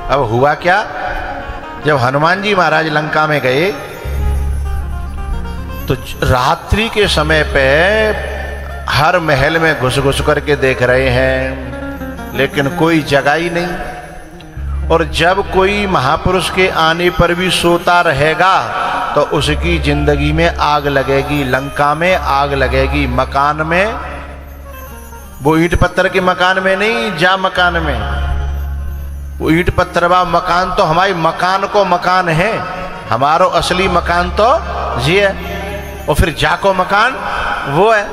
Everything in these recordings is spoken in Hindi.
अब हुआ क्या, जब हनुमान जी महाराज लंका में गए तो रात्रि के समय पे हर महल में घुस घुस करके देख रहे हैं, लेकिन कोई जगह ही नहीं। और जब कोई महापुरुष के आने पर भी सोता रहेगा तो उसकी जिंदगी में आग लगेगी, लंका में आग लगेगी, मकान में, वो ईंट पत्थर के मकान में नहीं, जा मकान में। वो ईंट पत्थर बा मकान तो हमारे मकान को मकान है, हमारो असली मकान तो जी है, और फिर जा को मकान वो है।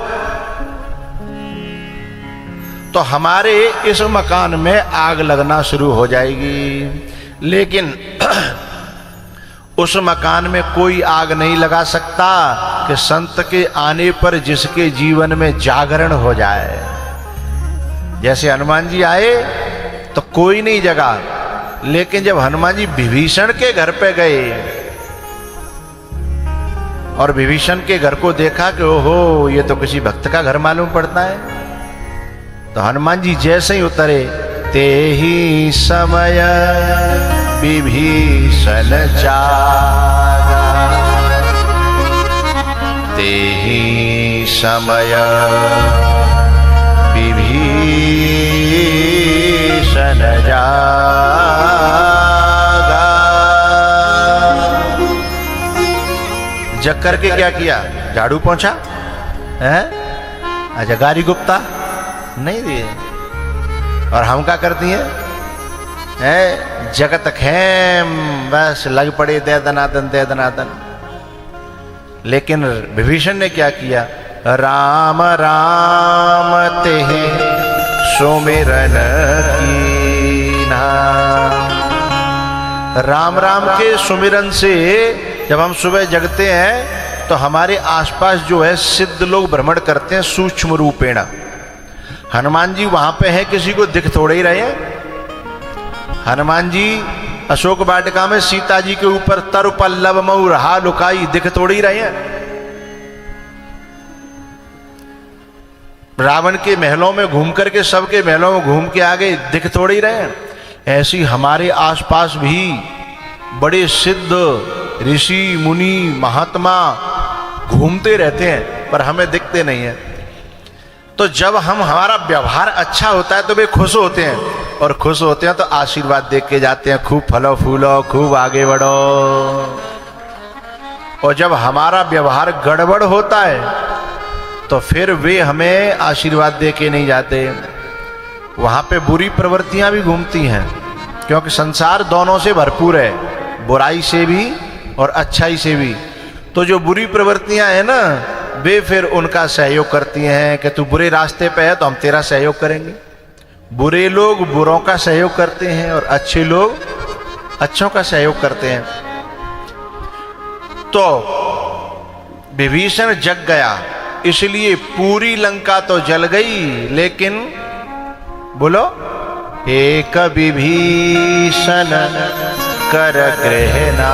तो हमारे इस मकान में आग लगना शुरू हो जाएगी, लेकिन उस मकान में कोई आग नहीं लगा सकता कि संत के आने पर जिसके जीवन में जागरण हो जाए। जैसे हनुमान जी आए तो कोई नहीं जगा, लेकिन जब हनुमान जी विभीषण के घर पे गए और विभीषण के घर को देखा कि ओहो ये तो किसी भक्त का घर मालूम पड़ता है, तो हनुमान जी जैसे ही उतरे, ते ही समय विभीषण जागा, ते ही समय विभीषण जागा। जग करके क्या किया, झाड़ू पोंछा है, अच्छा गारी गुप्ता नहीं दिए। और हम क्या करती हैं, जगत खेम बस लग पड़े दे दनादन दे दनादन। लेकिन विभीषण ने क्या किया, राम राम तेहि सुमिरन कीन्हा। राम राम के सुमिरन से जब हम सुबह जगते हैं तो हमारे आसपास जो है सिद्ध लोग भ्रमण करते हैं सूक्ष्म रूपेण। हनुमान जी वहां पे है, किसी को दिख थोड़े ही रहे हैं। हनुमान जी अशोक वाटिका में सीता जी के ऊपर तरु पल्लव मऊ रहा लुकाई, दिख थोड़ी रहे हैं। रावण के महलों में घूम करके, सबके महलों में घूम के आ गए, दिख थोड़ी रहे हैं। ऐसी हमारे आसपास भी बड़े सिद्ध ऋषि मुनि महात्मा घूमते रहते हैं, पर हमें दिखते नहीं है। तो जब हमारा व्यवहार अच्छा होता है तो वे खुश होते हैं, और खुश होते हैं तो आशीर्वाद दे के जाते हैं, खूब फलो फूलो, खूब आगे बढ़ो। और जब हमारा व्यवहार गड़बड़ होता है तो फिर वे हमें आशीर्वाद दे के नहीं जाते। वहां पे बुरी प्रवृत्तियां भी घूमती हैं, क्योंकि संसार दोनों से भरपूर है, बुराई से भी और अच्छाई से भी। तो जो बुरी प्रवृत्तियां हैं ना, वे फिर उनका सहयोग करती हैं कि तू बुरे रास्ते पे है तो हम तेरा सहयोग करेंगे। बुरे लोग बुरों का सहयोग करते हैं और अच्छे लोग अच्छों का सहयोग करते हैं। तो विभीषण जग गया, इसलिए पूरी लंका तो जल गई, लेकिन बोलो एक विभीषण कर गृहना।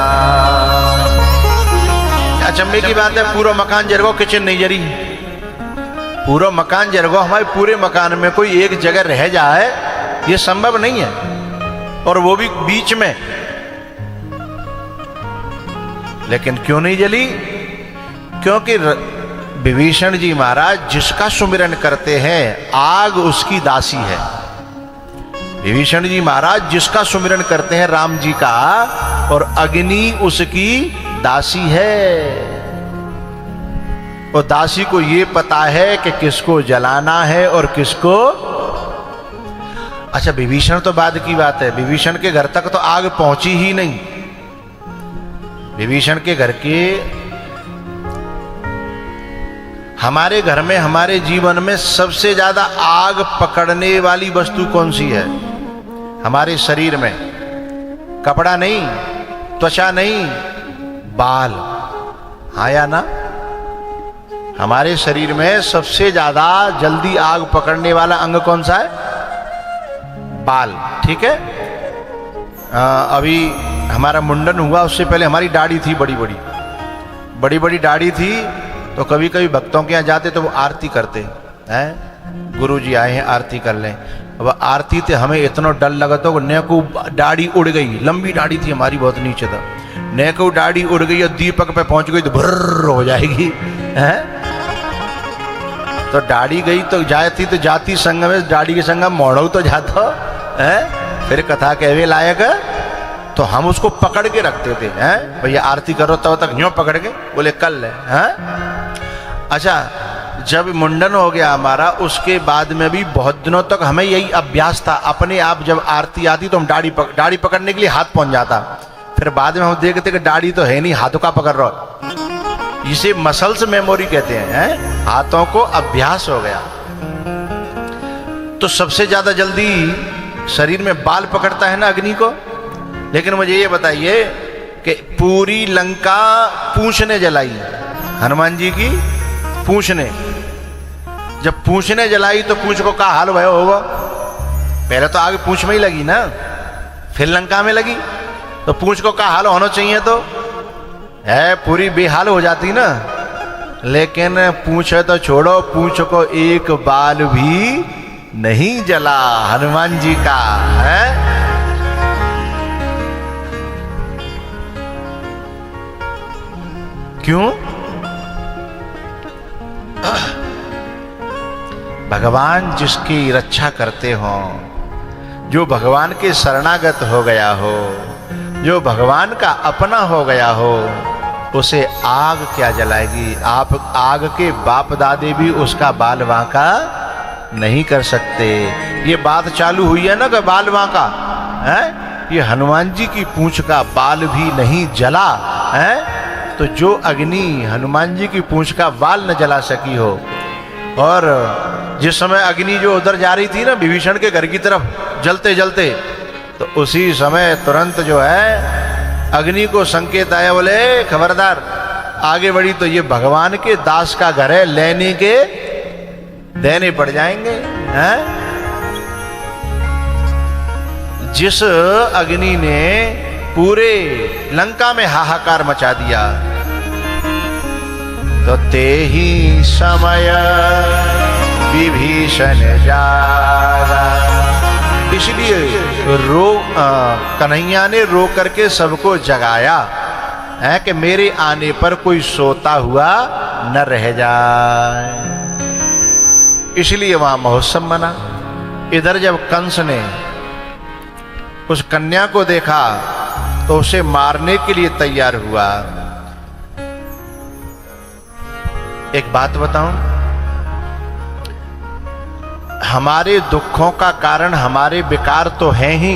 अचंभे की बात है, पूरा मकान जल गो, किचन नहीं जरी। पूरा मकान जल गो, हमारे पूरे मकान में कोई एक जगह रह जाए ये संभव नहीं है, और वो भी बीच में। लेकिन क्यों नहीं जली, क्योंकि विभीषण जी महाराज जिसका सुमिरन करते हैं आग उसकी दासी है। विभीषण जी महाराज जिसका सुमिरन करते हैं राम जी का, और अग्नि उसकी दासी है। और दासी को ये पता है कि किसको जलाना है और किसको। अच्छा विभीषण तो बाद की बात है, विभीषण के घर तक तो आग पहुंची ही नहीं। विभीषण के घर के, हमारे घर में, हमारे जीवन में सबसे ज्यादा आग पकड़ने वाली वस्तु कौन सी है? हमारे शरीर में कपड़ा नहीं, त्वचा नहीं, बाल। हाँ या ना? हमारे शरीर में सबसे ज्यादा जल्दी आग पकड़ने वाला अंग कौन सा है? बाल। ठीक है, अभी हमारा मुंडन हुआ, उससे पहले हमारी दाढ़ी थी, बड़ी बड़ी दाढ़ी थी। तो कभी कभी भक्तों के यहाँ जाते तो वो आरती करते हैं, गुरुजी आए हैं आरती कर लें। अब आरती ते हमें इतना डर लगा तो ने को दाढ़ी उड़ गई, लंबी दाढ़ी थी हमारी, बहुत नीचे था, ने को दाढ़ी उड़ गई और दीपक पे पहुंच गई तो भर्र हो जाएगी है। तो दाढ़ी गई तो जाती तो जाती संग में, दाढ़ी के संग मोड़ो तो जाता है। फिर कथा कहवे लायक तो हम उसको पकड़ के रखते थे, हैं भैया आरती करो तब तक यूं पकड़ के बोले कर ले, हैं। अच्छा, जब मुंडन हो गया हमारा उसके बाद में भी बहुत दिनों तक हमें यही अभ्यास था, अपने आप जब आरती आती तो हम दाढ़ी पकड़ने के लिए हाथ पहुंच जाता। फिर बाद में हम देखते कि दाढ़ी तो है नहीं, हाथों का पकड़ रहा, इसे मसल्स मेमोरी कहते हैं, हाथों को अभ्यास हो गया। तो सबसे ज्यादा जल्दी शरीर में बाल पकड़ता है ना अग्नि को। लेकिन मुझे ये बताइए कि पूरी लंका पूंछ ने जलाई, हनुमान जी की पूंछ ने, जब पूंछ ने जलाई तो पूंछ को क्या हाल भयो होगा? पहले तो आगे पूंछ में ही लगी ना, फिर लंका में लगी, तो पूंछ को क्या हाल होना चाहिए? तो है पूरी बेहाल हो जाती ना। लेकिन पूंछ तो छोड़ो, पूंछ को एक बाल भी नहीं जला हनुमान जी का, है। क्यों? भगवान जिसकी रक्षा करते हो, जो भगवान के शरणागत हो गया हो, जो भगवान का अपना हो गया हो, उसे आग क्या जलाएगी? आप आग के बाप दादे भी उसका बाल वांका नहीं कर सकते। ये बात चालू हुई है ना कि बाल वांका है, ये हनुमान जी की पूंछ का बाल भी नहीं जला है। तो जो अग्नि हनुमान जी की पूंछ का बाल न जला सकी हो, और जिस समय अग्नि जो उधर जा रही थी ना विभीषण के घर की तरफ जलते जलते, तो उसी समय तुरंत जो है अग्नि को संकेत आया, बोले खबरदार आगे बढ़ी तो ये भगवान के दास का घर है, लेने के देने पड़ जाएंगे, हैं। जिस अग्नि ने पूरे लंका में हाहाकार मचा दिया, तो ते ही समय विभीषण जागा। इसलिए कन्हैया ने रो करके सबको जगाया है कि मेरे आने पर कोई सोता हुआ न रह जाए। इसलिए वहां महोत्सव मना। इधर जब कंस ने उस कन्या को देखा तो उसे मारने के लिए तैयार हुआ। एक बात बताऊं, हमारे दुखों का कारण हमारे विकार तो हैं ही,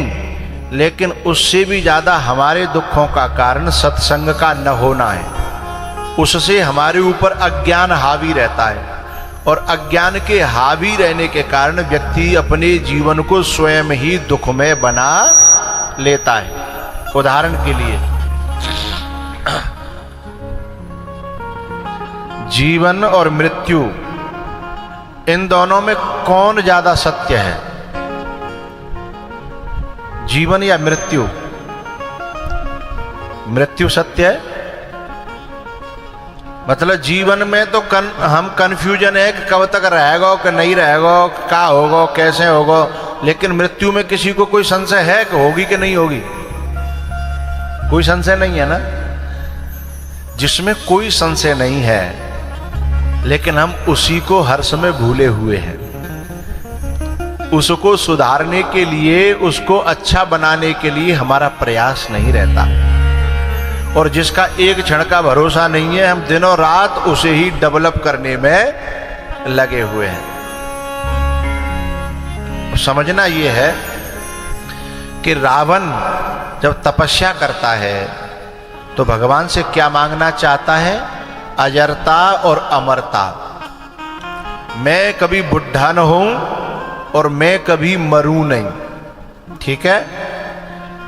लेकिन उससे भी ज्यादा हमारे दुखों का कारण सत्संग का न होना है। उससे हमारे ऊपर अज्ञान हावी रहता है, और अज्ञान के हावी रहने के कारण व्यक्ति अपने जीवन को स्वयं ही दुखमय बना लेता है। उदाहरण के लिए, जीवन और मृत्यु, इन दोनों में कौन ज्यादा सत्य है? जीवन या मृत्यु? मृत्यु सत्य है। मतलब जीवन में तो हम कंफ्यूजन है कि कब तक रहेगा कि नहीं रहेगा, क्या होगा कैसे होगा, लेकिन मृत्यु में किसी को कोई संशय है कि होगी कि नहीं होगी? कोई संशय नहीं है ना। जिसमें कोई संशय नहीं है, लेकिन हम उसी को हर समय भूले हुए हैं। उसको सुधारने के लिए, उसको अच्छा बनाने के लिए हमारा प्रयास नहीं रहता, और जिसका एक क्षण का भरोसा नहीं है, हम दिनों रात उसे ही डेवलप करने में लगे हुए हैं। समझना यह है कि रावण जब तपस्या करता है तो भगवान से क्या मांगना चाहता है? अजरता और अमरता। मैं कभी बुढ़ा न हूं और मैं कभी मरूं नहीं, ठीक है।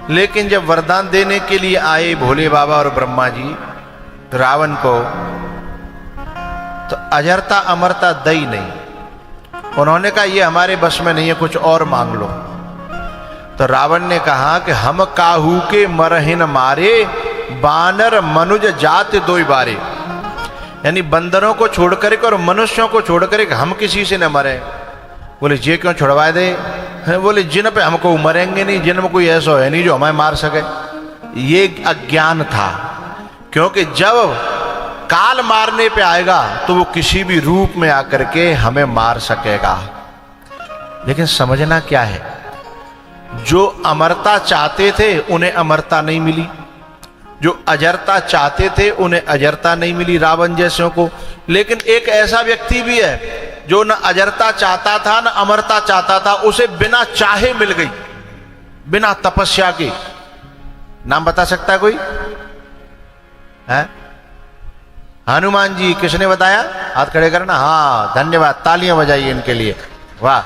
लेकिन जब वरदान देने के लिए आए भोले बाबा और ब्रह्मा जी रावण को, तो अजरता अमरता दई नहीं। उन्होंने कहा ये हमारे बस में नहीं है, कुछ और मांग लो। तो रावण ने कहा कि हम काहू के मरहिन मारे, बानर मनुज जात दो बारे। यानी बंदरों को छोड़कर और मनुष्यों को छोड़कर हम किसी से न मरे। बोले ये क्यों छुड़वा दे? बोले जिन पे हमको मरेंगे नहीं, जिन में कोई ऐसा है नहीं जो हमें मार सके। ये अज्ञान था, क्योंकि जब काल मारने पे आएगा तो वो किसी भी रूप में आकर के हमें मार सकेगा। लेकिन समझना क्या है, जो अमरता चाहते थे उन्हें अमरता नहीं मिली, जो अजरता चाहते थे उन्हें अजरता नहीं मिली, रावण जैसों को। लेकिन एक ऐसा व्यक्ति भी है जो न अजरता चाहता था न अमरता चाहता था, उसे बिना चाहे मिल गई, बिना तपस्या के। नाम बता सकता है कोई? है हनुमान जी। किसने बताया? हाथ खड़े करना। हाँ, धन्यवाद, तालियां बजाइए इनके लिए। वाह,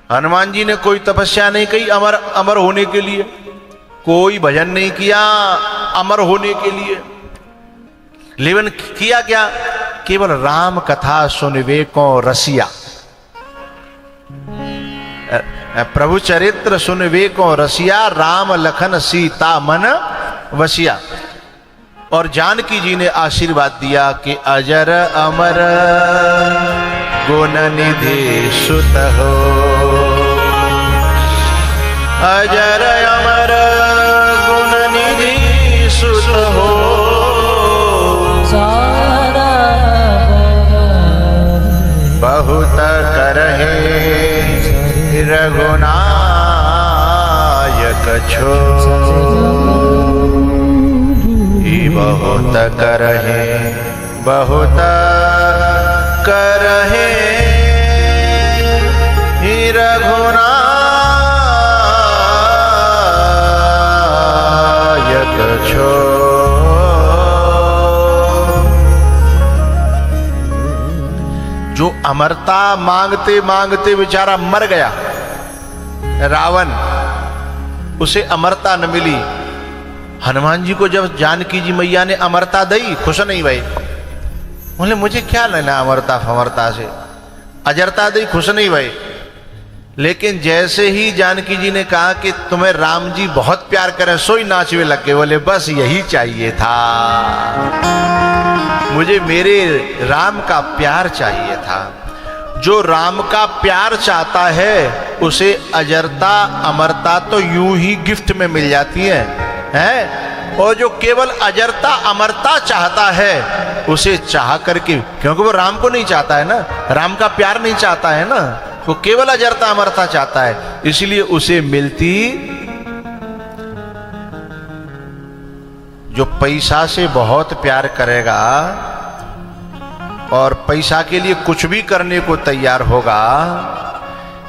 हनुमान जी ने कोई तपस्या नहीं की अमर होने के लिए, कोई भजन नहीं किया अमर होने के लिए, लेकिन किया क्या? केवल राम कथा सुनवे को रसिया, प्रभु चरित्र सुनवे को रसिया, राम लखन सीता मन वसिया। और जानकी जी ने आशीर्वाद दिया कि अजर अमर गुण निधि सुत हो, अजर अमर गुण निधि सुत हो, बहुत करहे रघुनायक छो, बहुत करहे, बहुत करहे रघुनायक छो। जो अमरता मांगते मांगते बेचारा मर गया रावण, उसे अमरता न मिली। हनुमान जी को जब जानकी जी मैया ने अमरता दी, खुश नहीं भाई, बोले मुझे क्या लेना अमरता फमरता से, अजरता दी, खुश नहीं भाई। लेकिन जैसे ही जानकी जी ने कहा कि तुम्हें राम जी बहुत प्यार करें, सोई नाचवे लग गए, बोले बस यही चाहिए था, मुझे मेरे राम का प्यार चाहिए था। जो राम का प्यार चाहता है उसे अजरता अमरता तो यूं ही गिफ्ट में मिल जाती है, और जो केवल अजरता अमरता चाहता है उसे चाह करके, क्योंकि वो राम को नहीं चाहता है ना, राम का प्यार नहीं चाहता है ना, वो केवल अजरता अमरता चाहता है, इसलिए उसे मिलती। जो पैसा से बहुत प्यार करेगा और पैसा के लिए कुछ भी करने को तैयार होगा,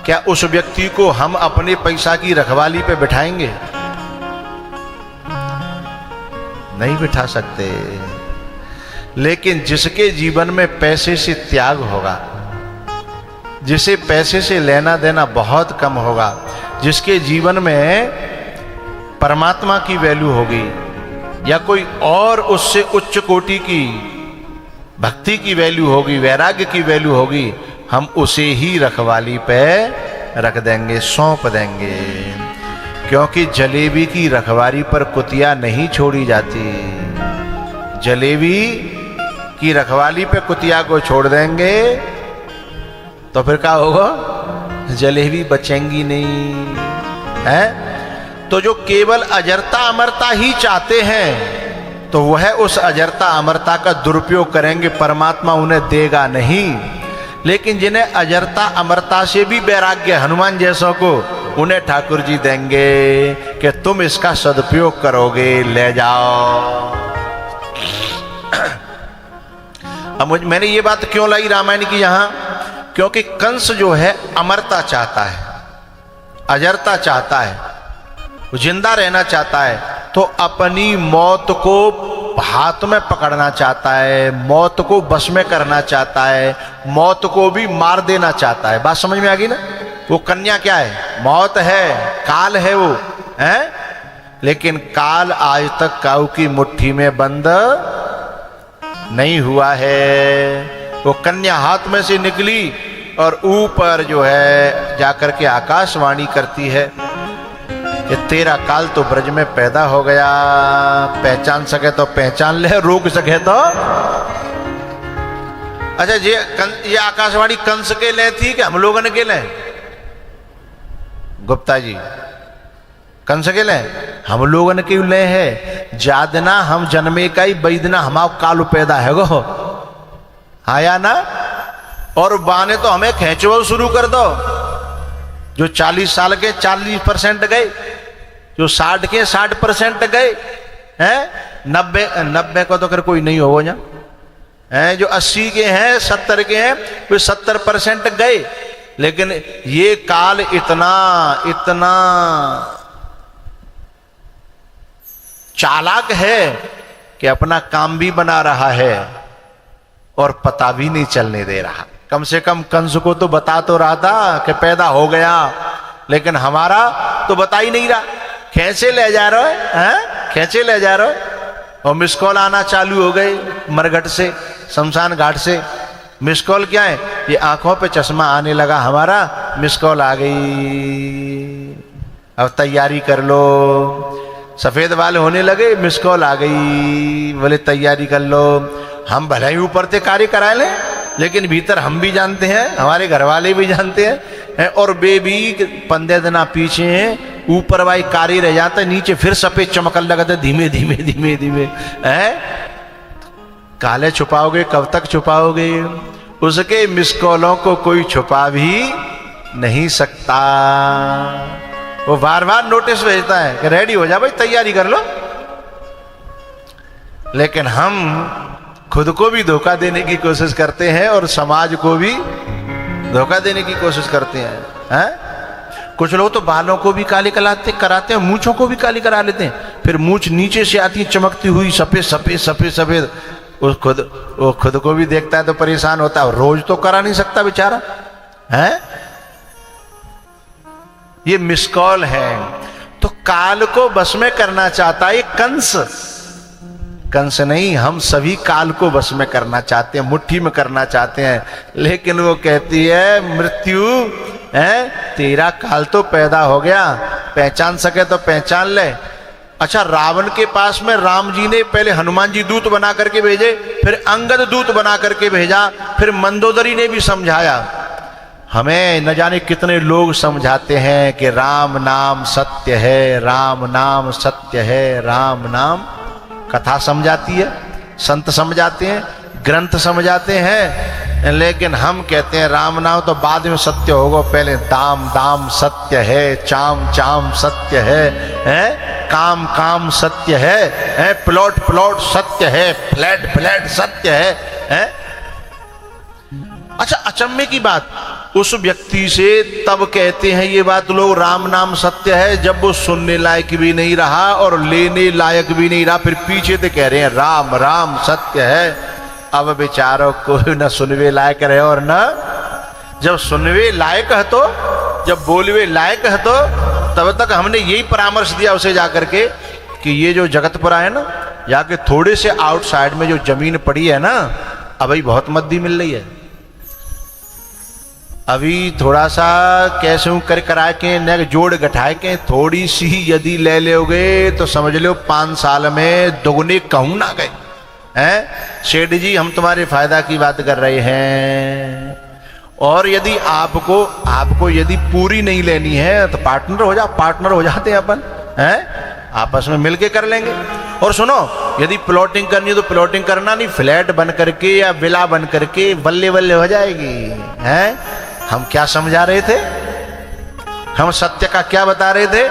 क्या उस व्यक्ति को हम अपने पैसा की रखवाली पे बिठाएंगे? नहीं बिठा सकते। लेकिन जिसके जीवन में पैसे से त्याग होगा, जिसे पैसे से लेना देना बहुत कम होगा, जिसके जीवन में परमात्मा की वैल्यू होगी या कोई और उससे उच्च कोटि की भक्ति की वैल्यू होगी, वैराग्य की वैल्यू होगी, हम उसे ही रखवाली पे रख देंगे, सौंप देंगे। क्योंकि जलेबी की रखवाली पर कुतिया नहीं छोड़ी जाती। जलेबी की रखवाली पे कुतिया को छोड़ देंगे तो फिर क्या होगा? जलेबी बचेंगी नहीं है। तो जो केवल अजरता अमरता ही चाहते हैं तो वह उस अजरता अमरता का दुरुपयोग करेंगे, परमात्मा उन्हें देगा नहीं। लेकिन जिन्हें अजरता अमरता से भी वैराग्य, हनुमान जैसों को, उन्हें ठाकुर जी देंगे कि तुम इसका सदुपयोग करोगे, ले जाओ। अब मैंने ये बात क्यों लाई रामायण की यहां? क्योंकि कंस जो है अमरता चाहता है, अजरता चाहता है, वो जिंदा रहना चाहता है, तो अपनी मौत को हाथ में पकड़ना चाहता है, मौत को बस में करना चाहता है, मौत को भी मार देना चाहता है। बात समझ में आ गई ना? वो कन्या क्या है? मौत है, काल है वो, है? लेकिन काल आज तक काऊ की मुट्ठी में बंद नहीं हुआ है। वो कन्या हाथ में से निकली और ऊपर जो है जाकर के आकाशवाणी करती है कि तेरा काल तो ब्रज में पैदा हो गया, पहचान सके तो पहचान ले, रोक सके तो। अच्छा ये आकाशवाणी कंस के लिए थी कि हम लोगन के लिए? गुप्ता जी, कंस के लिए हम लोगन के लिए है। जादना हम जन्मे का ही बैदना हमारा काल पैदा है गो, आया ना। और बाने तो हमें खेचो शुरू कर दो। जो 40 साल के 40% गए, जो 60 के 60% गए हैं, 90 को तो कर कोई नहीं होगा ना हैं, जो 80 के हैं 70 के हैं वे 70% गए। लेकिन ये काल इतना इतना चालाक है कि अपना काम भी बना रहा है और पता भी नहीं चलने दे रहा। कम से कम कंस को तो बता तो रहा था कि पैदा हो गया, लेकिन हमारा तो बता ही नहीं रहा। कैसे ले जा रहे हैं, कैसे ले जा रहे हो? और मिस कॉल आना चालू हो गए मरघट से, शमशान घाट से। मिस कॉल क्या है? ये आंखों पे चश्मा आने लगा हमारा, मिस कॉल आ गई, अब तैयारी कर लो। सफेद बाल होने लगे, मिस कॉल आ गई, बोले तैयारी कर लो। हम भले ही ऊपर से कार्य करा लें, लेकिन भीतर हम भी जानते हैं, हमारे घर वाले भी जानते हैं, और वे भी 15 दिन पीछे हैं। ऊपर भाई कार्य रह जाता है, नीचे फिर सफेद चमकने लगता, धीमे धीमे धीमे धीमे है। काले छुपाओगे कब तक छुपाओगे? उसके मिस कॉलों को कोई छुपा भी नहीं सकता। वो बार बार नोटिस भेजता है कि रेडी हो जा भाई, तैयारी कर लो। लेकिन हम खुद को भी धोखा देने की कोशिश करते हैं और समाज को भी धोखा देने की कोशिश करते हैं। कुछ लोग तो बालों को भी काले कराते हैं, मूंछों को भी काली करा लेते हैं। फिर मूंछ नीचे से आती है चमकती हुई सफेद सफेद सफेद सफेद। वो खुद को भी देखता है तो परेशान होता है, रोज तो करा नहीं सकता बेचारा है। ये मिस कॉल है। तो काल को बस में करना चाहता है कंस। कंस नहीं, हम सभी काल को बस में करना चाहते हैं, मुट्ठी में करना चाहते हैं। लेकिन वो कहती है मृत्यु है, तेरा काल तो पैदा हो गया, पहचान सके तो पहचान ले। अच्छा, रावण के पास में राम जी ने पहले हनुमान जी दूत बना करके भेजे, फिर अंगद दूत बना करके भेजा, फिर मंदोदरी ने भी समझाया। हमें न जाने कितने लोग समझाते हैं कि राम नाम सत्य है, राम नाम सत्य है, राम नाम। कथा समझाती है, संत समझाते हैं, ग्रंथ समझाते हैं, लेकिन हम कहते हैं राम नाम तो बाद में सत्य होगा, पहले दाम दाम सत्य है, चाम चाम सत्य है, काम काम सत्य है, प्लॉट प्लॉट सत्य है, फ्लैट फ्लैट सत्य है। अच्छा, अचंभे की बात, उस व्यक्ति से तब कहते हैं ये बात लोग राम नाम सत्य है जब वो सुनने लायक भी नहीं रहा और लेने लायक भी नहीं रहा, फिर पीछे से कह रहे हैं राम राम सत्य है। अब बेचारों को न सुनवे लायक रहे और न जब सुनवे लायक है तो, जब बोलवे लायक है तो, तब तक हमने यही परामर्श दिया उसे जाकर के कि ये जो जगतपुरा है ना, जाके थोड़े से आउटसाइड में जो जमीन पड़ी है ना, अभी बहुत मद्दी मिल रही है। अभी थोड़ा सा कैसे कर करा के न जोड़ गठाए के थोड़ी सी यदि ले लोगे तो समझ लो 5 साल में दोगुने कहूं ना गए हैं। सेठ जी, हम तुम्हारे फायदा की बात कर रहे हैं, और यदि आपको यदि पूरी नहीं लेनी है तो पार्टनर हो जाते हैं अपन हैं, आपस में मिलके कर लेंगे। और सुनो, यदि प्लॉटिंग करनी है तो प्लॉटिंग करना नहीं, फ्लैट बन करके या विला बन करके बल्ले बल्ले हो जाएगी हैं। हम क्या समझा रहे थे, हम सत्य का क्या बता रहे थे?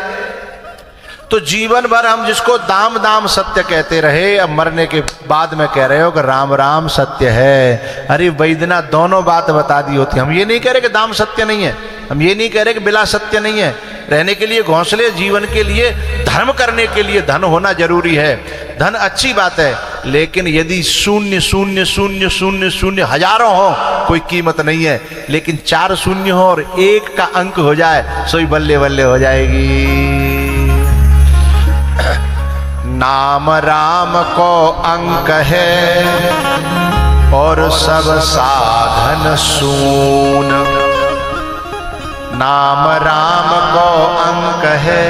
तो जीवन भर हम जिसको दाम दाम सत्य कहते रहे, अब मरने के बाद में कह रहे हो कि राम राम सत्य है। अरे वैदना, दोनों बात बता दी होती। हम ये नहीं कह रहे कि दाम सत्य नहीं है, हम ये नहीं कह रहे कि बिला सत्य नहीं है। रहने के लिए घोंसले, जीवन के लिए, धर्म करने के लिए धन होना जरूरी है। धन अच्छी बात है, लेकिन यदि शून्य शून्य शून्य शून्य शून्य हजारों हो कोई कीमत नहीं है, लेकिन 4 शून्य हो और 1 का अंक हो जाए सोई बल्ले बल्ले हो जाएगी। नाम राम को अंक है और सब साधन सून, नाम राम को अंक है।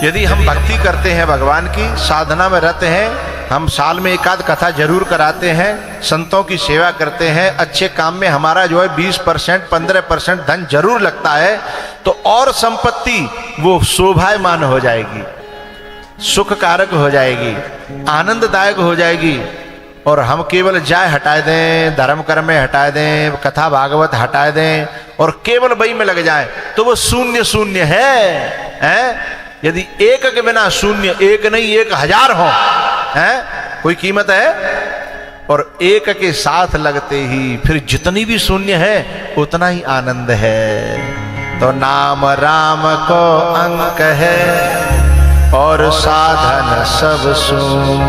यदि हम भक्ति करते हैं, भगवान की साधना में रहते हैं, हम साल में एक आध कथा जरूर कराते हैं, संतों की सेवा करते हैं, अच्छे काम में हमारा जो है 20% 15% धन जरूर लगता है, तो और संपत्ति वो शोभायमान हो जाएगी, सुख कारक हो जाएगी, आनंददायक हो जाएगी। और हम केवल जाय हटा दें, धर्म कर्म में हटा दें, कथा भागवत हटा दें और केवल वही में लग जाए तो वो शून्य शून्य है। यदि एक के बिना शून्य, एक नहीं 1000 हो, है कोई कीमत है? और एक के साथ लगते ही फिर जितनी भी शून्य है उतना ही आनंद है। तो नाम राम को अंक है और साधन सब सून,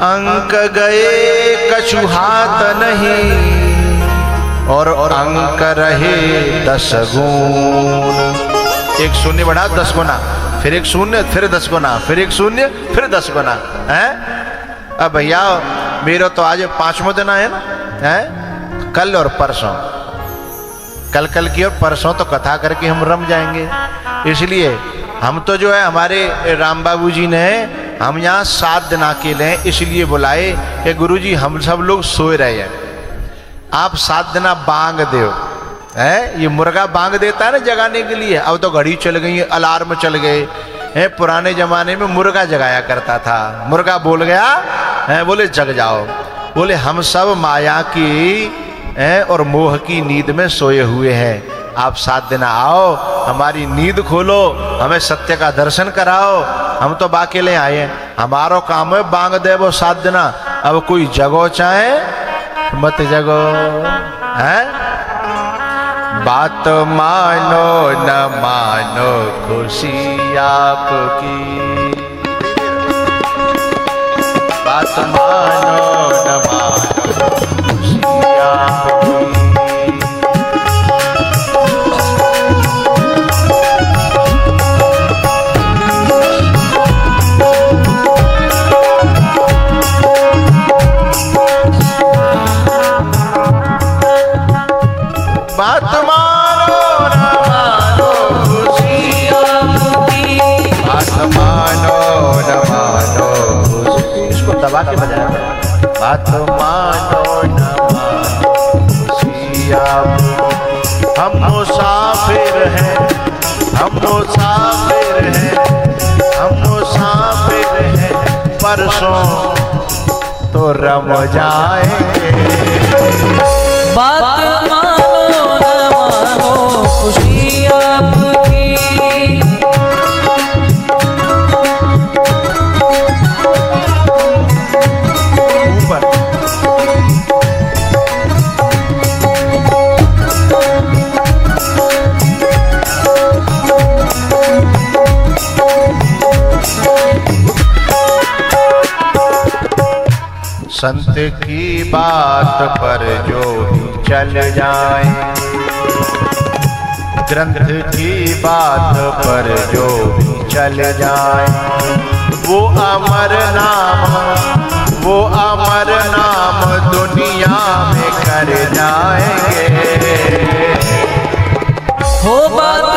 अंक गए कछु हाथ नहीं और अंक रहे 10 गुण। एक शून्य बढ़ा 10 गुना, फिर एक शून्य फिर 10 गुना, फिर एक शून्य फिर 10 गुना है। अब भैया मेरा तो आज 5वां दिन है ना, है कल और परसों, कल की और परसों तो कथा करके हम रम जाएंगे। इसलिए हम तो जो है हमारे राम बाबू जी ने हम यहाँ 7 दिन अकेले हैं, इसलिए बुलाए कि गुरुजी हम सब लोग सोए रहे हैं, आप 7 दिन बांग दो। है ये मुर्गा बांग देता है ना जगाने के लिए, अब तो घड़ी चल गई, अलार्म चल गए हैं। पुराने जमाने में मुर्गा जगाया करता था, मुर्गा बोल गया है, बोले जग जाओ। बोले हम सब माया की और मोह की नींद में सोए हुए हैं, आप 7 दिन आओ, हमारी नींद खोलो, हमें सत्य का दर्शन कराओ। हम तो बाकेले आए हैं, हमारो काम है बांग दे वो 7 दिन। अब कोई जगो चाहे मत जगो, है बात मानो न मानो खुशी आपकी, बात मानो न मानो खुशी आपकी। बात मानो न मानो खुशी आपकी, बात मानो न मानो खुशी। इसको दबा के बजाया, बात मानो न मानो खुशी आपकी। हम मुसाफिर हैं, हम मुसाफिर हैं, हम मुसाफिर हैं, परसों तो रम जाएंगे। बात खुशी आपकी, संत की बात पर जो भी चल जाए, ग्रंथ की बात पर जो भी चल जाए, वो अमर नाम, वो अमर नाम दुनिया में कर जाएंगे। हो बात